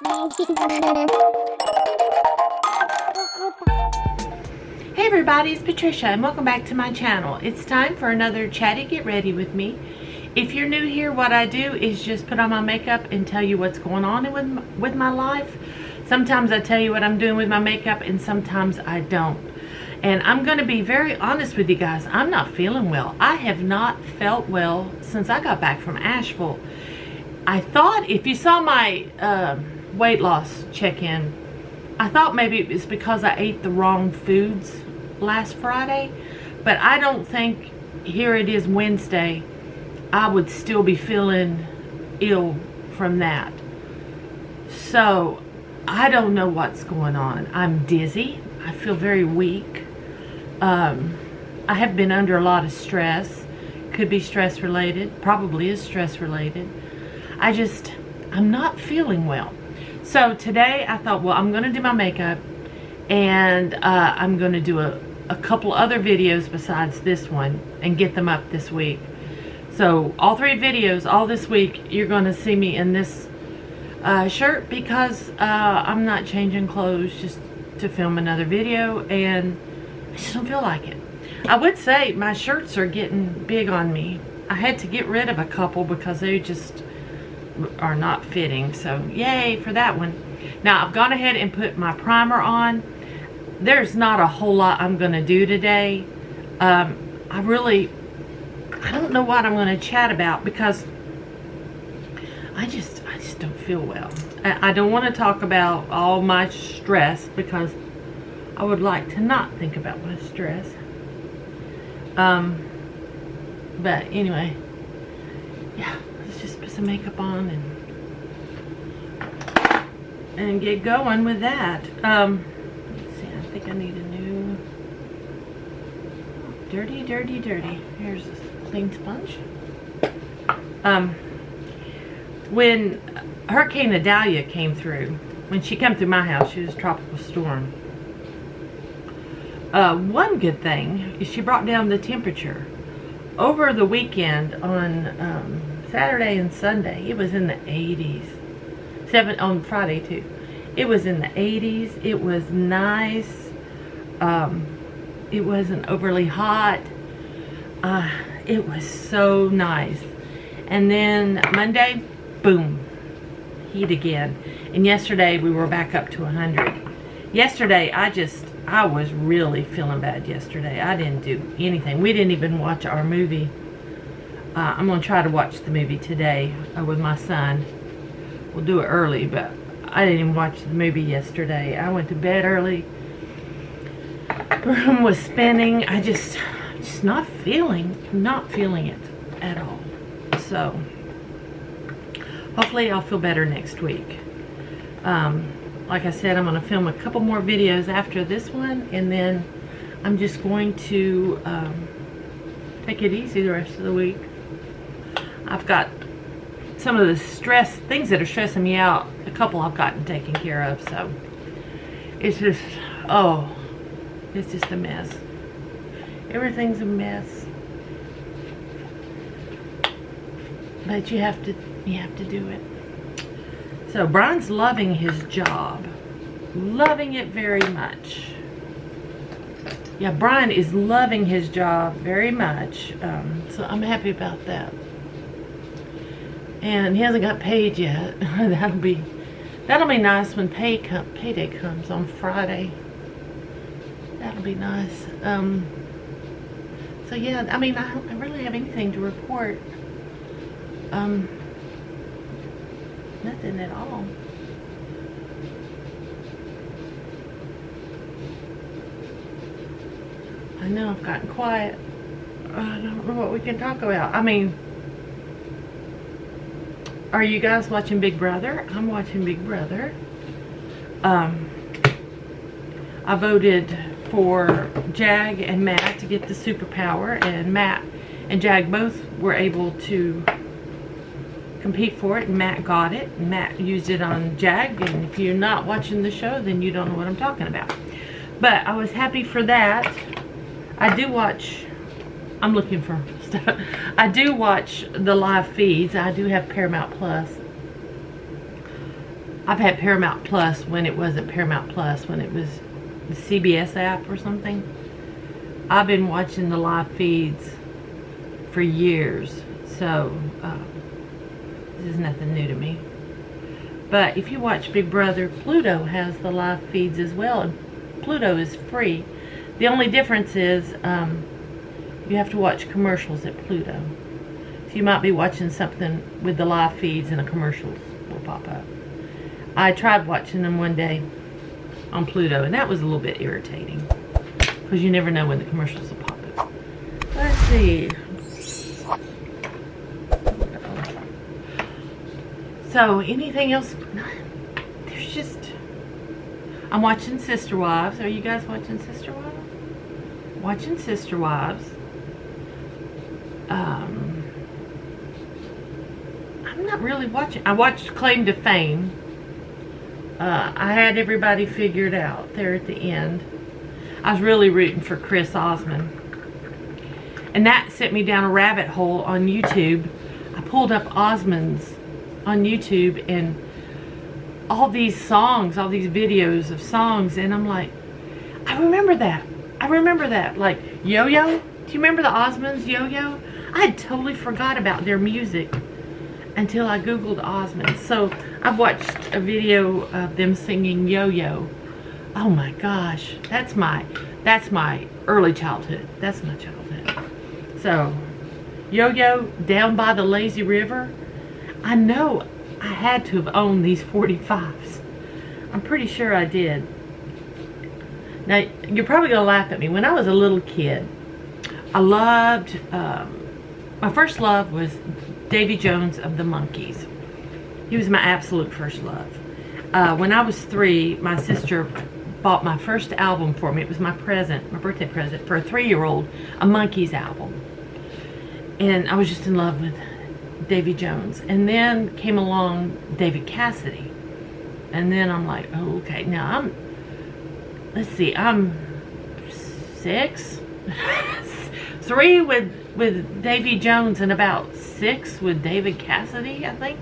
Hey everybody, it's Patricia and welcome back to my channel. It's time for another Chatty Get Ready with me. If you're new here, what I do is just put on my makeup and tell you what's going on with my life. Sometimes I tell you what I'm doing with my makeup and sometimes I don't. And I'm going to be very honest with you guys. I'm not feeling well. I have not felt well since I got back from Asheville. I thought, if you saw my weight loss check-in, I thought maybe it was because I ate the wrong foods last Friday. But I don't think, here it is Wednesday, I would still be feeling ill from that. So, I don't know what's going on. I'm dizzy. I feel very weak. I have been under a lot of stress. Could be stress related. Probably is stress related. I'm not feeling well. So today I thought, well, I'm going to do my makeup. And I'm going to do a couple other videos besides this one. And get them up this week. So all 3 videos, all this week, you're going to see me in this shirt. Because I'm not changing clothes just to film another video. And I just don't feel like it. I would say my shirts are getting big on me. I had to get rid of a couple because they just are not fitting. So yay for that one. Now I've gone ahead and put my primer on. There's not a whole lot I'm going to do today. I don't know what I'm going to chat about because I just don't feel well. I don't want to talk about all my stress because I would like to not think about my stress. But anyway, yeah, let's just put some makeup on and get going with that. Let's see, I think I need a new dirty. Here's this clean sponge. When Hurricane Idalia came through, when she came through my house, she was a tropical storm. One good thing is she brought down the temperature. Over the weekend on Saturday and Sunday, it was in the 80s. On Friday too. It was in the 80s. It was nice. It wasn't overly hot. It was so nice. And then Monday, boom, heat again. And yesterday we were back up to 100. Yesterday I was really feeling bad yesterday. I didn't do anything. We didn't even watch our movie. I'm going to try to watch the movie today with my son. We'll do it early, but I didn't even watch the movie yesterday. I went to bed early. The room was spinning. I'm just not feeling it at all. So, hopefully I'll feel better next week. Like I said, I'm going to film a couple more videos after this one, and then I'm just going to take it easy the rest of the week. I've got some of the things that are stressing me out, a couple I've gotten taken care of, so it's just, it's just a mess. Everything's a mess. But you have to do it. So Brian's loving his job. Loving it very much. Yeah, Brian is loving his job very much. So I'm happy about that. And he hasn't got paid yet. That'll be nice when payday comes on Friday. That'll be nice. So yeah, I mean, I don't really have anything to report. Nothing at all. I know I've gotten quiet. I don't know what we can talk about. I mean, are you guys watching Big Brother? I'm watching Big Brother. I voted for Jag and Matt to get the superpower, and Matt and Jag both were able to compete for it, and Matt got it, and Matt used it on Jag, and if you're not watching the show, then you don't know what I'm talking about. But I was happy for that. I do watch, I'm looking for stuff. I do watch the live feeds. I do have Paramount Plus. I've had Paramount Plus when it wasn't Paramount Plus, when it was the CBS app or something. I've been watching the live feeds for years, so this is nothing new to me. But if you watch Big Brother, Pluto has the live feeds as well, and Pluto is free. The only difference is you have to watch commercials at Pluto. So you might be watching something with the live feeds and the commercials will pop up. I tried watching them one day on Pluto, and that was a little bit irritating because you never know when the commercials will pop up. Let's see. So, anything else? There's just... I'm watching Sister Wives. Are you guys watching Sister Wives? Watching Sister Wives. I'm not really watching. I watched Claim to Fame. I had everybody figured out there at the end. I was really rooting for Chris Osmond. And that sent me down a rabbit hole on YouTube. I pulled up Osmond's on YouTube and all these songs, all these videos of songs, and I'm like, I remember that. I remember that. Like Yo-Yo. Do you remember the Osmonds Yo-Yo? I had totally forgot about their music until I googled Osmonds. So I've watched a video of them singing Yo-Yo. Oh my gosh, that's my early childhood. That's my childhood. So Yo-Yo, Down by the Lazy River. I know I had to have owned these 45s. I'm pretty sure I did. Now, you're probably going to laugh at me. When I was a little kid, I loved, my first love was Davy Jones of the Monkees. He was my absolute first love. When I was 3, my sister bought my first album for me. It was my present, my birthday present for a 3-year-old, a Monkees album. And I was just in love with Davy Jones. And then came along David Cassidy. And then I'm like, oh, okay. Now let's see, I'm 6? 3 with Davy Jones and about 6 with David Cassidy, I think.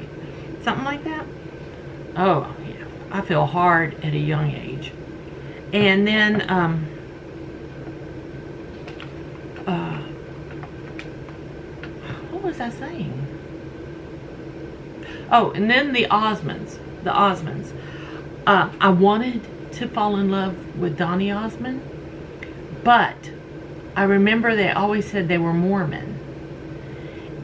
Something like that. Oh, yeah. I feel hard at a young age. And then, what was I saying? Oh, and then the Osmonds. The Osmonds. I wanted to fall in love with Donny Osmond, but I remember they always said they were Mormon.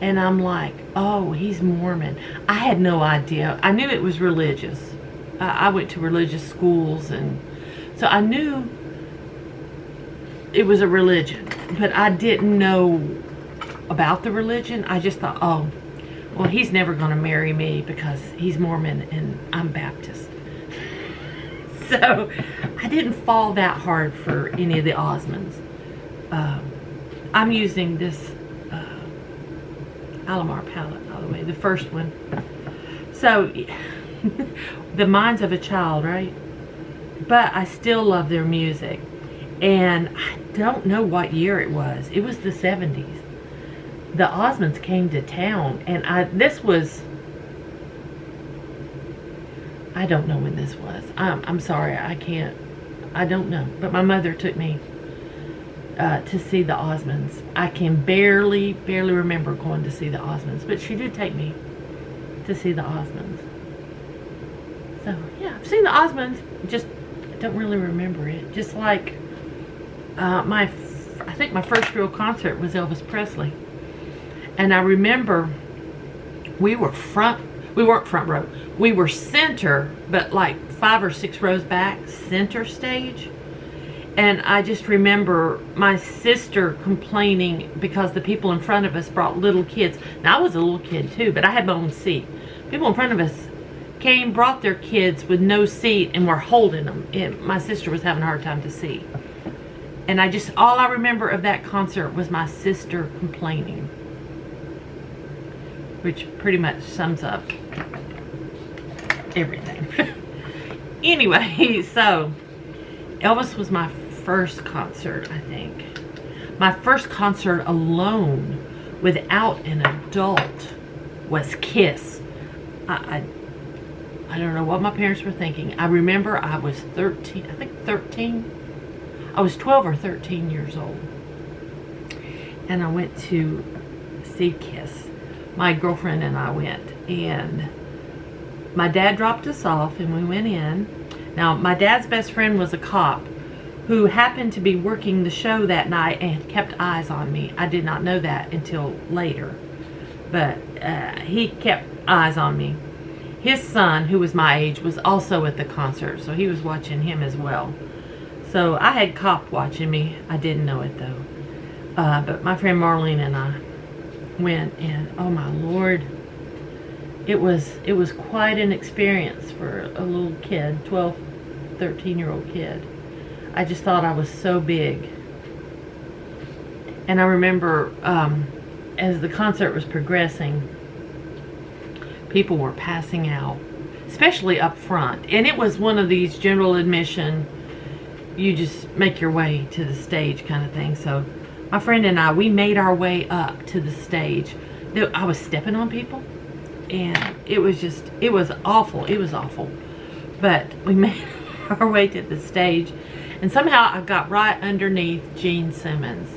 And I'm like, oh, he's Mormon. I had no idea. I knew it was religious. I went to religious schools, and so I knew it was a religion, but I didn't know about the religion. I just thought, oh, well, he's never going to marry me because he's Mormon and I'm Baptist. So I didn't fall that hard for any of the Osmonds. I'm using this Alamar palette, by the way, the first one. So the minds of a child, right? But I still love their music. And I don't know what year it was. It was the 70s. The Osmonds came to town, and I don't know when this was. I'm sorry, I don't know. But my mother took me to see the Osmonds. I can barely remember going to see the Osmonds, but she did take me to see the Osmonds. So yeah, I've seen the Osmonds, just don't really remember it. Just like I think my first real concert was Elvis Presley. And I remember we weren't front row. We were center, but like 5 or 6 rows back, center stage. And I just remember my sister complaining because the people in front of us brought little kids. Now, I was a little kid too, but I had my own seat. People in front of us brought their kids with no seat and were holding them. And my sister was having a hard time to see. And all I remember of that concert was my sister complaining. Which pretty much sums up everything. Anyway, so Elvis was my first concert, I think. My first concert alone without an adult was Kiss. I don't know what my parents were thinking. I remember I was 13, I think 13. I was 12 or 13 years old. And I went to see Kiss. My girlfriend and I went. And my dad dropped us off and we went in. Now, my dad's best friend was a cop who happened to be working the show that night and kept eyes on me. I did not know that until later. But he kept eyes on me. His son, who was my age, was also at the concert, so he was watching him as well. So I had cop watching me. I didn't know it though. But my friend Marlene and I went, and oh my Lord, it was quite an experience for a little kid, 12, 13-year-old kid. I just thought I was so big. And I remember as the concert was progressing, people were passing out, especially up front. And it was one of these general admission, you just make your way to the stage kind of thing. So my friend and I, we made our way up to the stage. I was stepping on people, and it was awful. It was awful. But we made our way to the stage, and somehow I got right underneath Gene Simmons.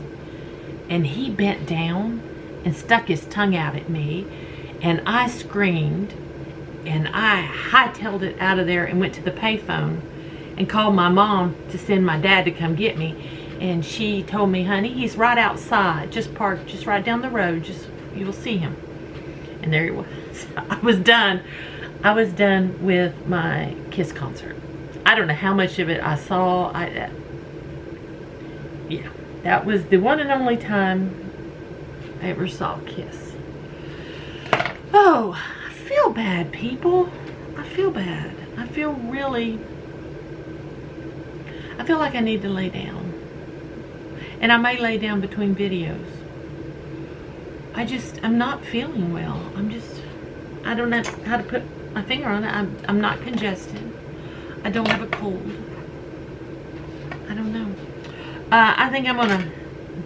And he bent down and stuck his tongue out at me. And I screamed, and I hightailed it out of there and went to the payphone and called my mom to send my dad to come get me. And she told me, honey, he's right outside, just parked, just right down the road, you will see him. And there he was. I was done. I was done with my Kiss concert. I don't know how much of it I saw. Yeah, that was the one and only time I ever saw Kiss. Oh, I feel bad, people. I feel bad. I feel like I need to lay down. And I may lay down between videos. I'm not feeling well. I don't know how to put my finger on it. I'm not congested. I don't have a cold. I don't know. I think I'm gonna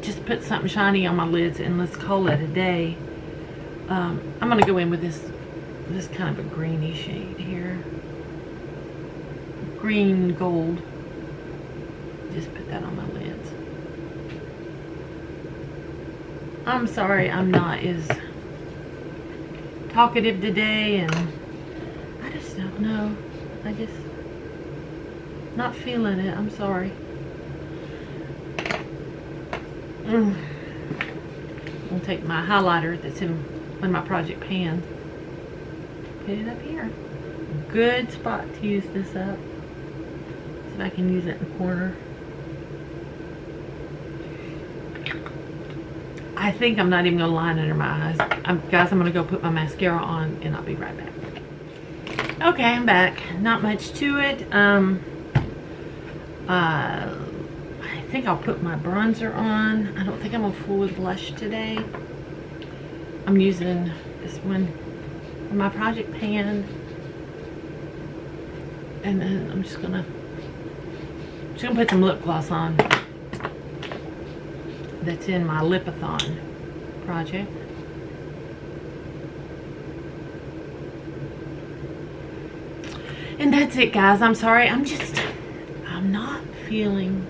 just put something shiny on my lids and let's call it a day. I'm going to go in with this kind of a greeny shade here. Green gold. Just put that on my lids. I'm sorry I'm not as talkative today, and I just don't know. I just not feeling it. I'm sorry. I'll take my highlighter that's in one of my project pans, put it up here. Good spot to use this up. See if I can use it in the corner. I think I'm not even going to line under my eyes. Guys, I'm going to go put my mascara on and I'll be right back. Okay, I'm back. Not much to it. I think I'll put my bronzer on. I don't think I'm going to fully blush today. I'm using this one in my project pan, and then I'm just gonna put some lip gloss on that's in my Lipathon project. And that's it, guys. I'm sorry. I'm not feeling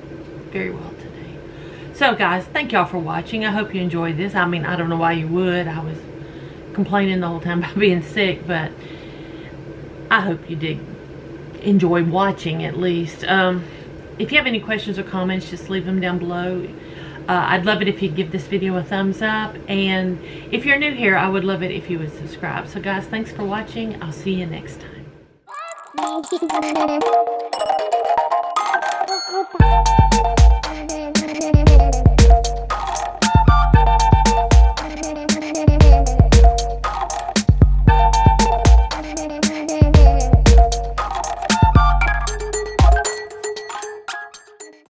very well today. So guys, thank y'all for watching. I hope you enjoyed this. I mean, I don't know why you would. I was complaining the whole time about being sick, but I hope you did enjoy watching at least. If you have any questions or comments, just leave them down below. I'd love it if you'd give this video a thumbs up, and if you're new here, I would love it if you would subscribe. So guys, thanks for watching. I'll see you next time.